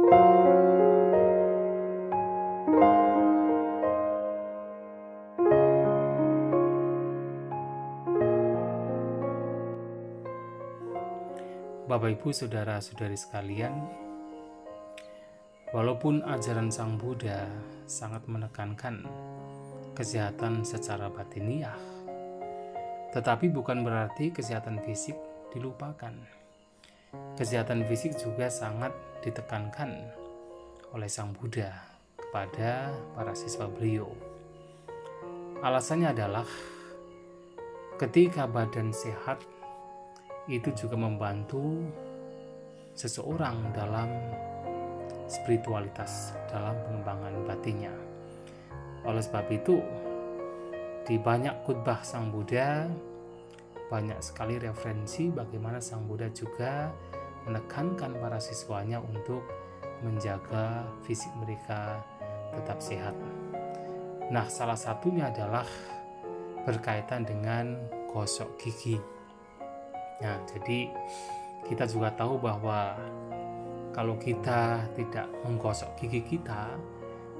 Bapak Ibu Saudara-saudari sekalian, walaupun ajaran Sang Buddha sangat menekankan kesehatan secara batiniah, tetapi bukan berarti kesehatan fisik dilupakan. Kesehatan fisik juga sangat ditekankan oleh Sang Buddha kepada para siswa beliau. Alasannya adalah ketika badan sehat itu juga membantu seseorang dalam spiritualitas, dalam pengembangan batinnya. Oleh sebab itu, di banyak khutbah Sang Buddha, banyak sekali referensi bagaimana Sang Buddha juga menekankan para siswanya untuk menjaga fisik mereka tetap sehat. Nah, salah satunya adalah berkaitan dengan gosok gigi. Nah, jadi kita juga tahu bahwa kalau kita tidak menggosok gigi kita,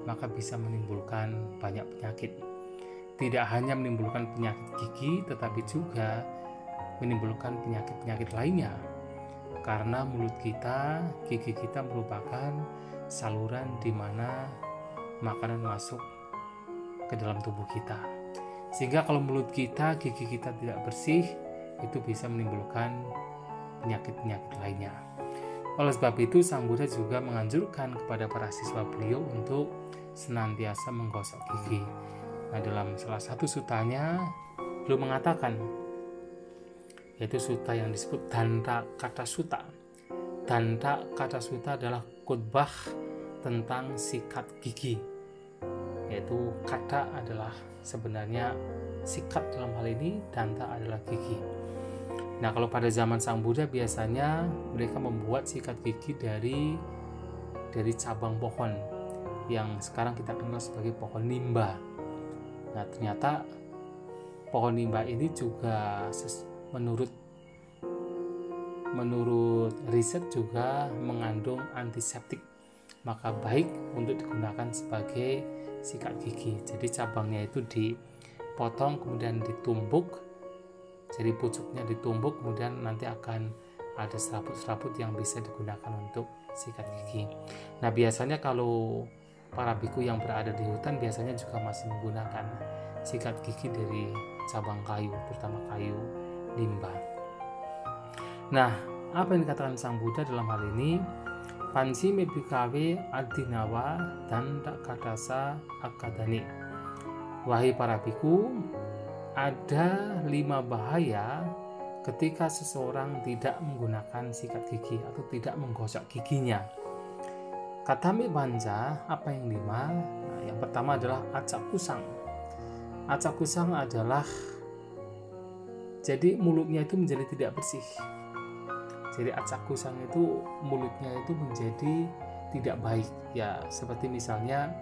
maka bisa menimbulkan banyak penyakit. Tidak hanya menimbulkan penyakit gigi, tetapi juga menimbulkan penyakit-penyakit lainnya. Karena mulut kita, gigi kita merupakan saluran di mana makanan masuk ke dalam tubuh kita. Sehingga kalau mulut kita, gigi kita tidak bersih, itu bisa menimbulkan penyakit-penyakit lainnya. Oleh sebab itu, Sang Buddha juga menganjurkan kepada para siswa beliau untuk senantiasa menggosok gigi. Nah, dalam salah satu sutanya, beliau mengatakan, yaitu suta yang disebut Danta Kata Sutta. Danta Kata Sutta adalah khutbah tentang sikat gigi, yaitu kata adalah sebenarnya sikat dalam hal ini, danta adalah gigi. Nah, kalau pada zaman Sang Buddha biasanya mereka membuat sikat gigi dari cabang pohon yang sekarang kita kenal sebagai pohon nimba. Nah, ternyata pohon nimba ini juga menurut riset juga mengandung antiseptik, maka baik untuk digunakan sebagai sikat gigi. Jadi cabangnya itu dipotong kemudian ditumbuk. Jadi pucuknya ditumbuk, kemudian nanti akan ada serabut-serabut yang bisa digunakan untuk sikat gigi. Nah, biasanya kalau para biku yang berada di hutan biasanya juga masih menggunakan sikat gigi dari cabang kayu, terutama kayu nimba. Nah, apa yang dikatakan Sang Buddha dalam hal ini? Panci mebikawe adinawa dan tak katasa akadani. Wahai para biku, ada 5 bahaya ketika seseorang tidak menggunakan sikat gigi atau tidak menggosok giginya. Katami banca, apa yang 5? Nah, yang pertama adalah acak kusang. Acak kusang adalah jadi mulutnya itu menjadi tidak bersih. Jadi acak kusang itu mulutnya itu menjadi tidak baik. Ya, seperti misalnya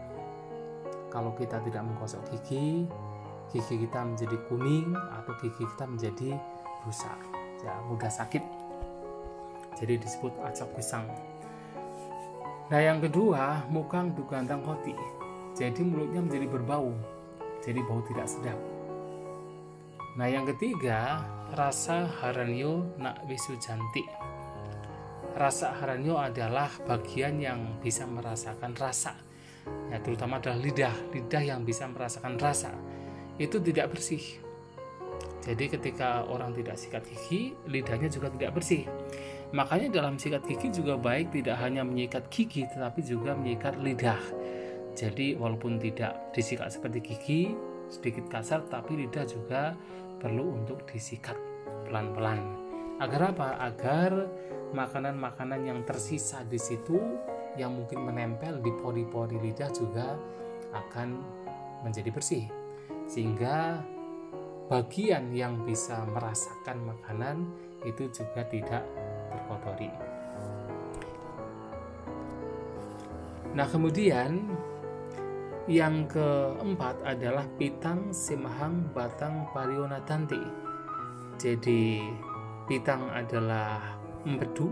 kalau kita tidak menggosok gigi kita menjadi kuning atau gigi kita menjadi rusak, ya mudah sakit. Jadi disebut acak kusang. Nah, yang kedua, mukang dugandang hoti. Jadi mulutnya menjadi berbau, jadi bau tidak sedap. Nah, yang ketiga, rasa haranyo nak wisujanti. Rasa haranyo adalah bagian yang bisa merasakan rasa. Ya, terutama adalah lidah yang bisa merasakan rasa. Itu tidak bersih. Jadi ketika orang tidak sikat gigi, lidahnya juga tidak bersih. Makanya dalam sikat gigi juga baik tidak hanya menyikat gigi, tetapi juga menyikat lidah. Jadi walaupun tidak disikat seperti gigi, sedikit kasar, tapi lidah juga perlu untuk disikat pelan-pelan. Agar apa? Agar makanan-makanan yang tersisa di situ, yang mungkin menempel di pori-pori lidah juga akan menjadi bersih. Sehingga bagian yang bisa merasakan makanan itu juga tidak terkotori. Nah, kemudian yang keempat adalah pitang simahang batang parionatanti. Jadi pitang adalah empedu,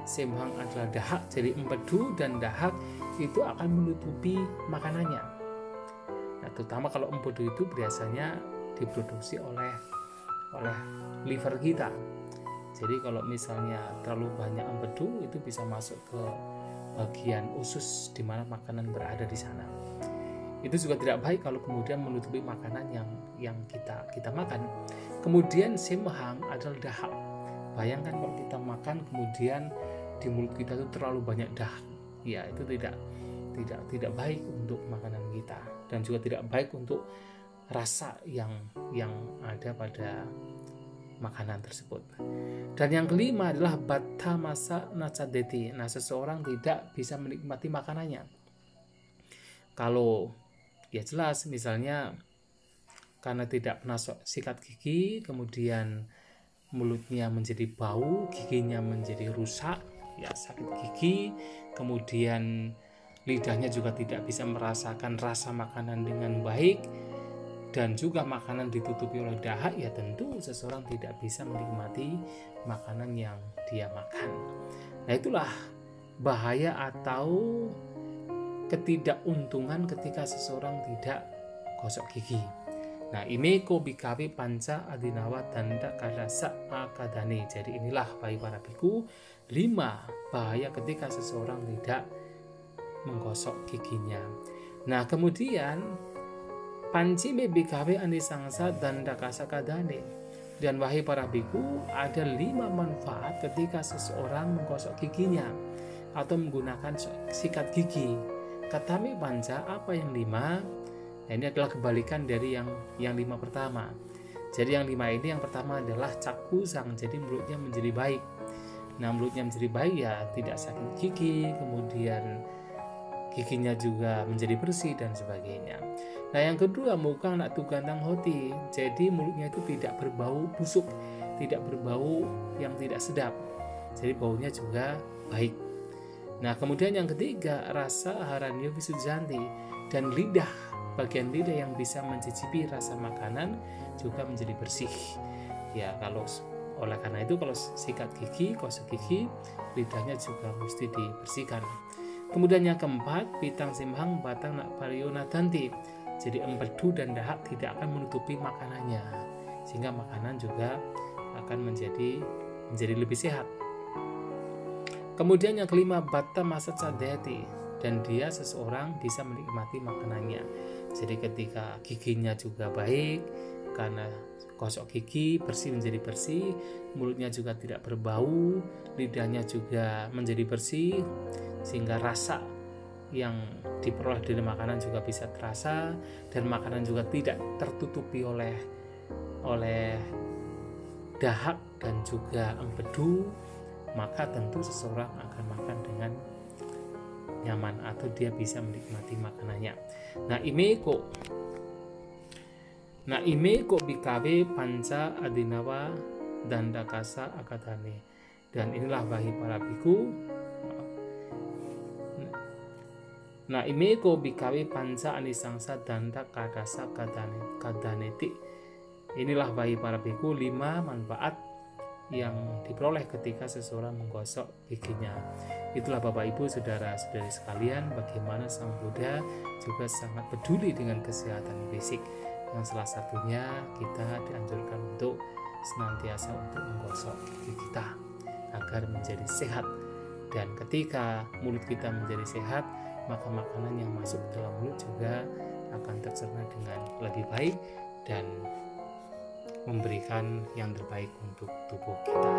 Semhang adalah dahak, jadi empedu dan dahak itu akan menutupi makanannya. Nah, terutama kalau empedu itu biasanya diproduksi oleh liver kita. Jadi kalau misalnya terlalu banyak empedu itu bisa masuk ke bagian usus di mana makanan berada di sana. Itu juga tidak baik kalau kemudian menutupi makanan yang kita makan. Kemudian semhang adalah dahak. Bayangkan kalau kita makan kemudian di mulut kita itu terlalu banyak dahak. Ya, itu tidak baik untuk makanan kita dan juga tidak baik untuk rasa yang ada pada makanan tersebut. Dan yang kelima adalah batta masa nachadeti. Nah, seseorang tidak bisa menikmati makanannya. Kalau ya jelas misalnya karena tidak pernah sikat gigi, kemudian mulutnya menjadi bau, giginya menjadi rusak, ya sakit gigi, kemudian lidahnya juga tidak bisa merasakan rasa makanan dengan baik, dan juga makanan ditutupi oleh dahak, ya tentu seseorang tidak bisa menikmati makanan yang dia makan. Nah, itulah bahaya atau ketidakuntungan ketika seseorang tidak gosok gigi. Nah, imeko bikawi panca adinawa tanda kadasa akadane. Jadi inilah bagi para biku 5 bahaya ketika seseorang tidak menggosok giginya. Nah, kemudian panci me bikawi anisangsa tanda kasakadane. Dan wahai para biku, ada 5 manfaat ketika seseorang menggosok giginya atau menggunakan sikat gigi. Katami panca, apa yang 5? Nah, ini adalah kebalikan dari yang 5 pertama. Jadi yang 5 ini, yang pertama adalah cakusang, jadi mulutnya menjadi baik. Nah, mulutnya menjadi baik ya tidak sakit gigi, kemudian giginya juga menjadi bersih dan sebagainya. Nah, yang kedua muka anak tukandang hoti, jadi mulutnya itu tidak berbau busuk, tidak berbau yang tidak sedap, jadi baunya juga baik. Nah, kemudian yang ketiga rasa haranyo visujanti, dan bagian lidah yang bisa mencicipi rasa makanan juga menjadi bersih. Ya, oleh karena itu kalau sikat gigi, gosok gigi, lidahnya juga mesti dibersihkan. Kemudian yang keempat, pitang simhang batang nak pariona danti. Jadi empedu dan dahak tidak akan menutupi makanannya, sehingga makanan juga akan menjadi lebih sehat. Kemudian yang kelima, batta masa cadeti, dan dia seseorang bisa menikmati makanannya. Jadi ketika giginya juga baik, karena gosok gigi bersih menjadi bersih, mulutnya juga tidak berbau, lidahnya juga menjadi bersih, sehingga rasa yang diperoleh dari makanan juga bisa terasa, dan makanan juga tidak tertutupi oleh dahak dan juga empedu, maka tentu seseorang akan makan dengan nyaman atau dia bisa menikmati makanannya. Nah, imeko bikawe panca adinawa dandakasa akadane. Dan inilah bagi para biku. Nah, imeko bikawe panca anisangsa danda kadasa kadaneti. Inilah bagi para biku 5 manfaat yang diperoleh ketika seseorang menggosok giginya. Itulah Bapak Ibu, saudara-saudari sekalian, bagaimana Sang Buddha juga sangat peduli dengan kesehatan fisik. Yang salah satunya kita dianjurkan untuk senantiasa untuk menggosok gigi kita agar menjadi sehat. Dan ketika mulut kita menjadi sehat, maka makanan yang masuk ke dalam mulut juga akan tercerna dengan lebih baik dan memberikan yang terbaik untuk tubuh kita.